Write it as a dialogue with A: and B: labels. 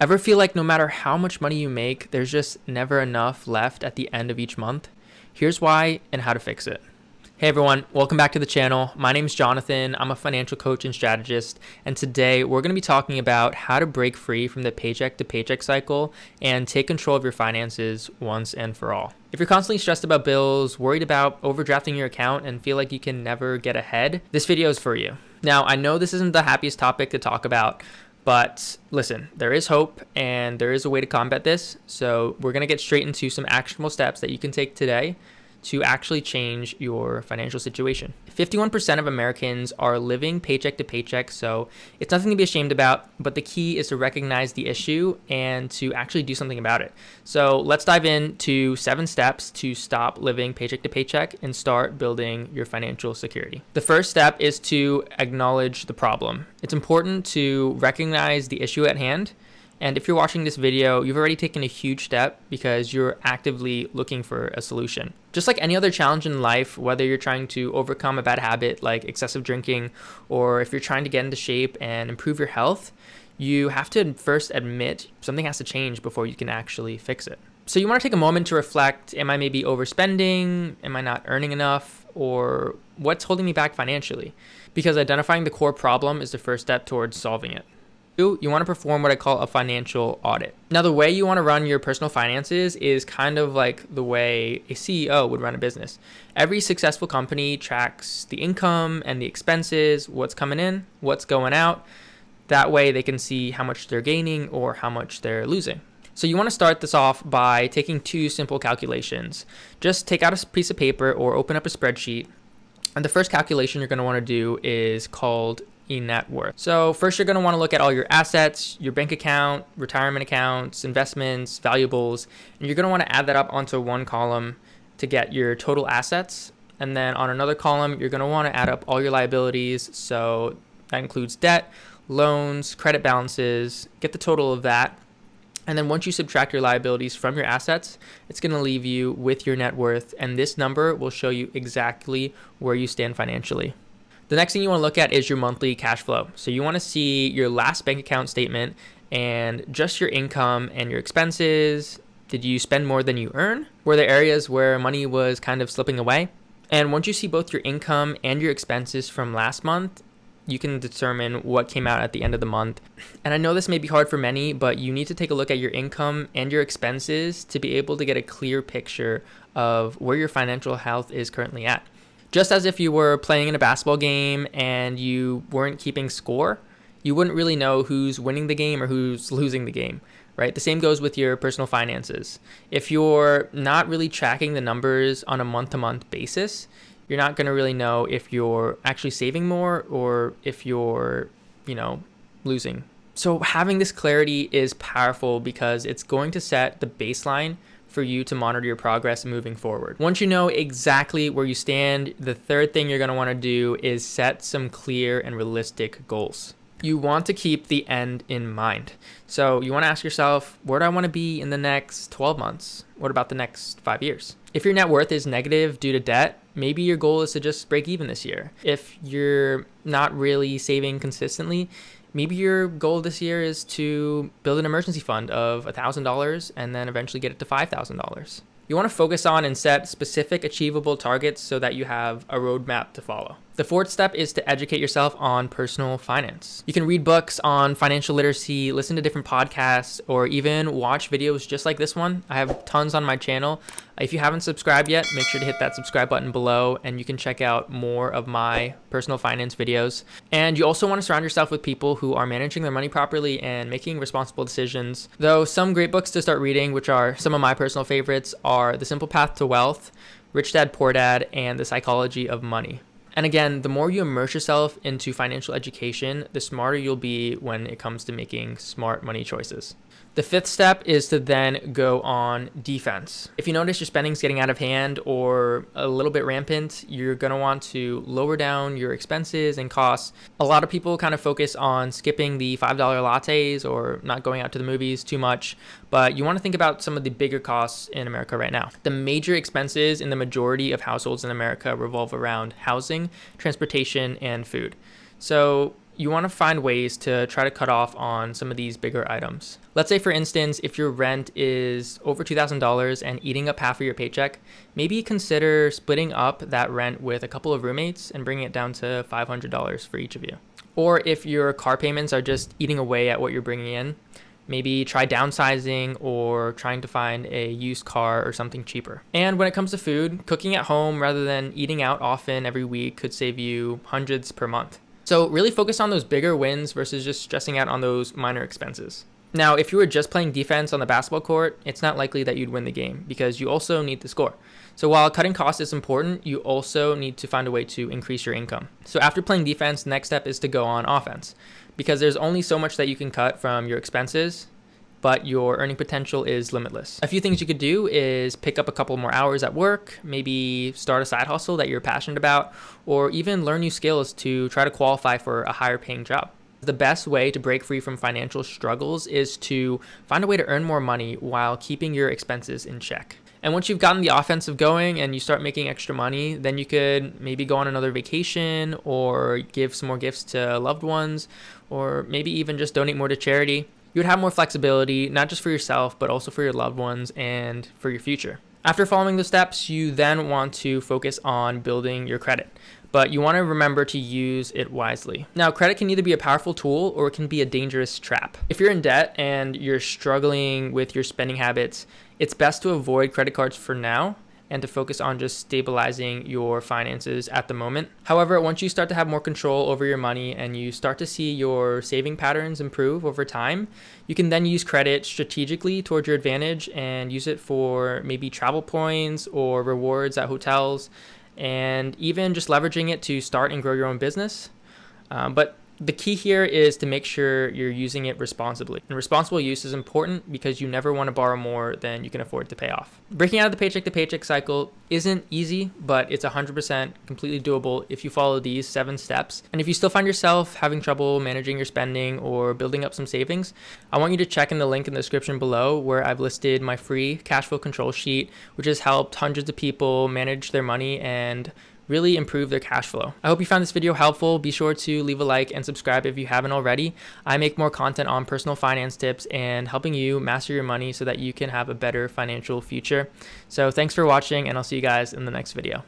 A: Ever feel like no matter how much money you make, there's just never enough left at the end of each month? Here's why and how to fix it. Hey everyone, welcome back to the channel. My name is Jonathan. I'm a financial coach and strategist, and today we're going to be talking about how to break free from the paycheck to paycheck cycle and take control of your finances once and for all. If you're constantly stressed about bills, worried about overdrafting your account, and feel like you can never get ahead, this video is for you. Now, I know this isn't the happiest topic to talk about, but listen, there is hope and there is a way to combat this. So we're going to get straight into some actionable steps that you can take today to actually change your financial situation. 51% of Americans are living paycheck to paycheck, so it's nothing to be ashamed about, but the key is to recognize the issue and to actually do something about it. So let's dive into 7 steps to stop living paycheck to paycheck and start building your financial security. The first step is to acknowledge the problem. It's important to recognize the issue at hand. And if you're watching this video, you've already taken a huge step because you're actively looking for a solution. Just like any other challenge in life, whether you're trying to overcome a bad habit like excessive drinking, or if you're trying to get into shape and improve your health, you have to first admit something has to change before you can actually fix it. So you want to take a moment to reflect, am I maybe overspending? Am I not earning enough? Or what's holding me back financially? Because identifying the core problem is the first step towards solving it. You want to perform what I call a financial audit. Now, the way you want to run your personal finances is kind of like the way a CEO would run a business. Every successful company tracks the income and the expenses, what's coming in, what's going out. That way they can see how much they're gaining or how much they're losing. So you want to start this off by taking 2 simple calculations. Just take out a piece of paper or open up a spreadsheet. And the first calculation you're going to want to do is called net worth. So first you're going to want to look at all your assets, your bank account, retirement accounts, investments, valuables, and you're going to want to add that up onto one column to get your total assets. And then on another column, you're going to want to add up all your liabilities. So that includes debt, loans, credit balances, get the total of that. And then once you subtract your liabilities from your assets, it's going to leave you with your net worth. And this number will show you exactly where you stand financially. The next thing you want to look at is your monthly cash flow. So you want to see your last bank account statement and just your income and your expenses. Did you spend more than you earn? Were there areas where money was kind of slipping away? And once you see both your income and your expenses from last month, you can determine what came out at the end of the month. And I know this may be hard for many, but you need to take a look at your income and your expenses to be able to get a clear picture of where your financial health is currently at. Just as if you were playing in a basketball game and you weren't keeping score, you wouldn't really know who's winning the game or who's losing the game, right? The same goes with your personal finances. If you're not really tracking the numbers on a month-to-month basis, you're not going to really know if you're actually saving more or if you're, losing. So having this clarity is powerful because it's going to set the baseline for you to monitor your progress moving forward. Once you know exactly where you stand, the third thing you're going to want to do is set some clear and realistic goals. You want to keep the end in mind. So you want to ask yourself, where do I want to be in the next 12 months? What about the next 5 years? If your net worth is negative due to debt, maybe your goal is to just break even this year. If you're not really saving consistently, maybe your goal this year is to build an emergency fund of $1,000 and then eventually get it to $5,000. You want to focus on and set specific achievable targets so that you have a roadmap to follow. The fourth step is to educate yourself on personal finance. You can read books on financial literacy, listen to different podcasts, or even watch videos just like this one. I have tons on my channel. If you haven't subscribed yet, make sure to hit that subscribe button below and you can check out more of my personal finance videos. And you also want to surround yourself with people who are managing their money properly and making responsible decisions. Though some great books to start reading, which are some of my personal favorites, are The Simple Path to Wealth, Rich Dad Poor Dad, and The Psychology of Money. And again, the more you immerse yourself into financial education, the smarter you'll be when it comes to making smart money choices. The fifth step is to then go on defense. If you notice your spending's getting out of hand or a little bit rampant, you're going to want to lower down your expenses and costs. A lot of people kind of focus on skipping the $5 lattes or not going out to the movies too much, but you want to think about some of the bigger costs in America right now. The major expenses in the majority of households in America revolve around housing, transportation, and food. So you want to find ways to try to cut off on some of these bigger items. Let's say, for instance, if your rent is over $2,000 and eating up half of your paycheck, maybe consider splitting up that rent with a couple of roommates and bringing it down to $500 for each of you. Or if your car payments are just eating away at what you're bringing in, maybe try downsizing or trying to find a used car or something cheaper. And when it comes to food, cooking at home rather than eating out often every week could save you hundreds per month. So really focus on those bigger wins versus just stressing out on those minor expenses. Now, if you were just playing defense on the basketball court, it's not likely that you'd win the game because you also need to score. So while cutting costs is important, you also need to find a way to increase your income. So after playing defense, the next step is to go on offense because there's only so much that you can cut from your expenses, but your earning potential is limitless. A few things you could do is pick up a couple more hours at work, maybe start a side hustle that you're passionate about, or even learn new skills to try to qualify for a higher paying job. The best way to break free from financial struggles is to find a way to earn more money while keeping your expenses in check. And once you've gotten the offensive going and you start making extra money, then you could maybe go on another vacation or give some more gifts to loved ones, or maybe even just donate more to charity. You would have more flexibility, not just for yourself, but also for your loved ones and for your future. After following the steps, you then want to focus on building your credit, but you want to remember to use it wisely. Now, credit can either be a powerful tool or it can be a dangerous trap. If you're in debt and you're struggling with your spending habits, it's best to avoid credit cards for now and to focus on just stabilizing your finances at the moment. However, once you start to have more control over your money and you start to see your saving patterns improve over time, you can then use credit strategically towards your advantage and use it for maybe travel points or rewards at hotels, and even just leveraging it to start and grow your own business. But the key here is to make sure you're using it responsibly. And responsible use is important because you never want to borrow more than you can afford to pay off. Breaking out of the paycheck to paycheck cycle isn't easy, but it's 100% completely doable if you follow these 7 steps. And if you still find yourself having trouble managing your spending or building up some savings, I want you to check in the link in the description below where I've listed my free cash flow control sheet, which has helped hundreds of people manage their money and really improve their cash flow. I hope you found this video helpful. Be sure to leave a like and subscribe if you haven't already. I make more content on personal finance tips and helping you master your money so that you can have a better financial future. So thanks for watching, and I'll see you guys in the next video.